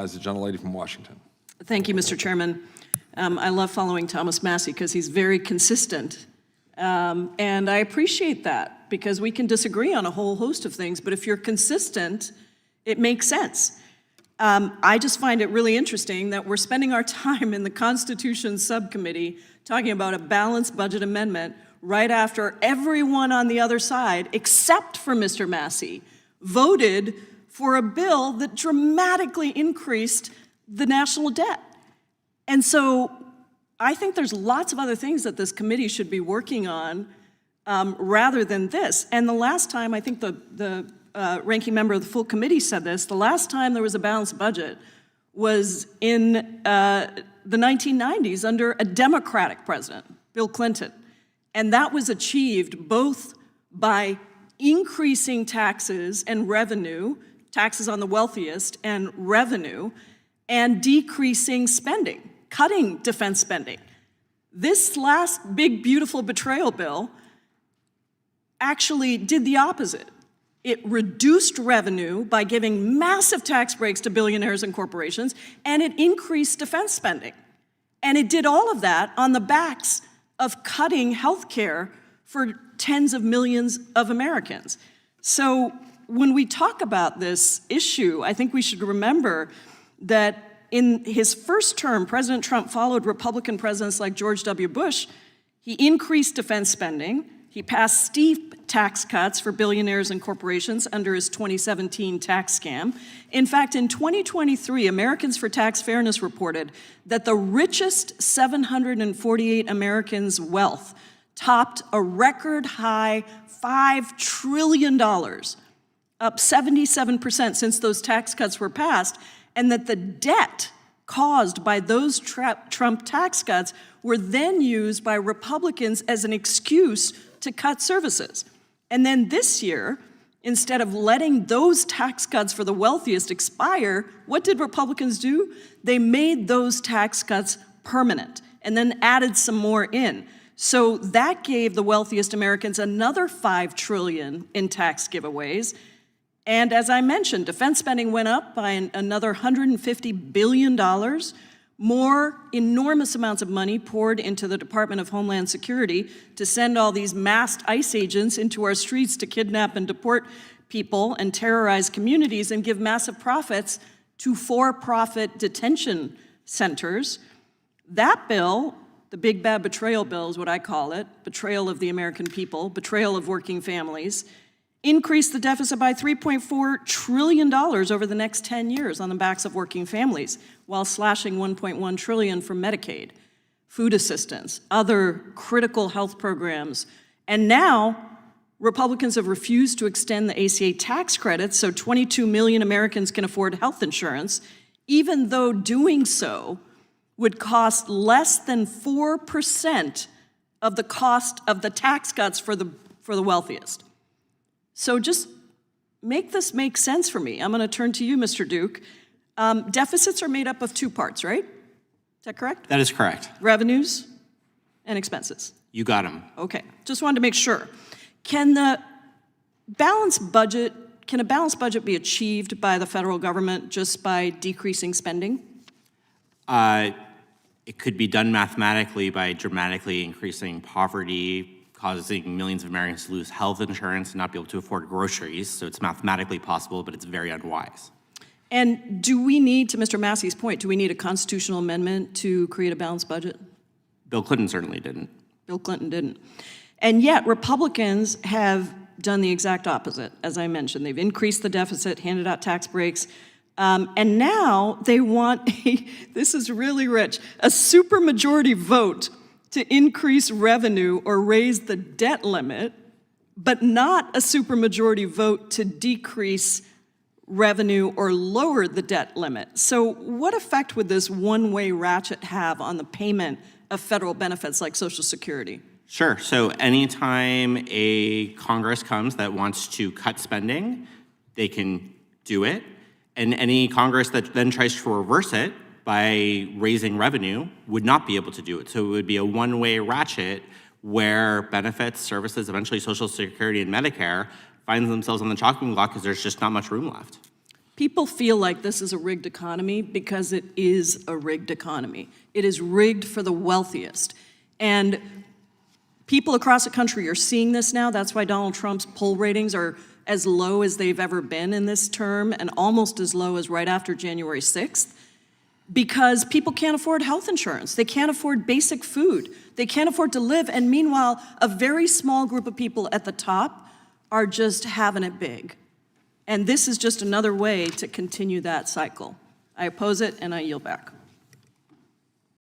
Is the gentlelady from Washington. Thank you, Mr. Chairman. I love following Thomas Massie because he's very consistent. And I appreciate that because we can disagree on a whole host of things, but if you're consistent, it makes sense. I just find it really interesting that we're spending our time in the Constitution Subcommittee talking about a balanced budget amendment right after everyone on the other side, except for Mr. Massie, voted for a bill that dramatically increased the national debt. And so I think there's lots of other things that this committee should be working on rather than this. And the last time, I think the ranking member of the full committee said this, the last time there was a balanced budget was in the 1990s under a Democratic president, Bill Clinton. And that was achieved both by increasing taxes and revenue, taxes on the wealthiest and revenue, and decreasing spending, cutting defense spending. This last big, beautiful betrayal bill actually did the opposite. It reduced revenue by giving massive tax breaks to billionaires and corporations, and it increased defense spending. And it did all of that on the backs of cutting health care for tens of millions of Americans. So when we talk about this issue, I think we should remember that in his first term, President Trump followed Republican presidents like George W. Bush. He increased defense spending. He passed steep tax cuts for billionaires and corporations under his 2017 tax scam. In fact, in 2023, Americans for Tax Fairness reported that the richest 748 Americans' wealth topped a record high $5 trillion, up 77% since those tax cuts were passed, and that the debt caused by those Trump tax cuts were then used by Republicans as an excuse to cut services. And then this year, instead of letting those tax cuts for the wealthiest expire, what did Republicans do? They made those tax cuts permanent and then added some more in. So that gave the wealthiest Americans another $5 trillion in tax giveaways. And as I mentioned, defense spending went up by another $150 billion. More enormous amounts of money poured into the Department of Homeland Security to send all these masked ICE agents into our streets to kidnap and deport people and terrorize communities and give massive profits to for-profit detention centers. That bill, the big bad betrayal bill is what I call it, betrayal of the American people, betrayal of working families, increased the deficit by $3.4 trillion over the next 10 years on the backs of working families, while slashing $1.1 trillion from Medicaid, food assistance, other critical health programs. And now, Republicans have refused to extend the ACA tax credits so 22 million Americans can afford health insurance, even though doing so would cost less than 4% of the cost of the tax cuts for the wealthiest. So just make this make sense for me. I'm going to turn to you, Mr. Duke. Deficits are made up of two parts, right? Is that correct? That is correct. Revenues and expenses. You got them. Okay, just wanted to make sure. Can a balanced budget be achieved by the federal government just by decreasing spending? It could be done mathematically by dramatically increasing poverty, causing millions of Americans to lose health insurance and not be able to afford groceries. So it's mathematically possible, but it's very unwise. And do we need, to Mr. Massey's point, do we need a constitutional amendment to create a balanced budget? Bill Clinton certainly didn't. Bill Clinton didn't. And yet Republicans have done the exact opposite, as I mentioned. They've increased the deficit, handed out tax breaks, and now they want, this is really rich, a supermajority vote to increase revenue or raise the debt limit, but not a supermajority vote to decrease revenue or lower the debt limit. So what effect would this one-way ratchet have on the payment of federal benefits like Social Security? Sure. So anytime a Congress comes that wants to cut spending, they can do it. And any Congress that then tries to reverse it by raising revenue would not be able to do it. So it would be a one-way ratchet where benefits, services, eventually Social Security and Medicare finds themselves on the chopping block because there's just not much room left. People feel like this is a rigged economy because it is a rigged economy. It is rigged for the wealthiest. And people across the country are seeing this now. That's why Donald Trump's poll ratings are as low as they've ever been in this term and almost as low as right after January 6th, because people can't afford health insurance. They can't afford basic food. They can't afford to live. And meanwhile, a very small group of people at the top are just having it big. And this is just another way to continue that cycle. I oppose it and I yield back.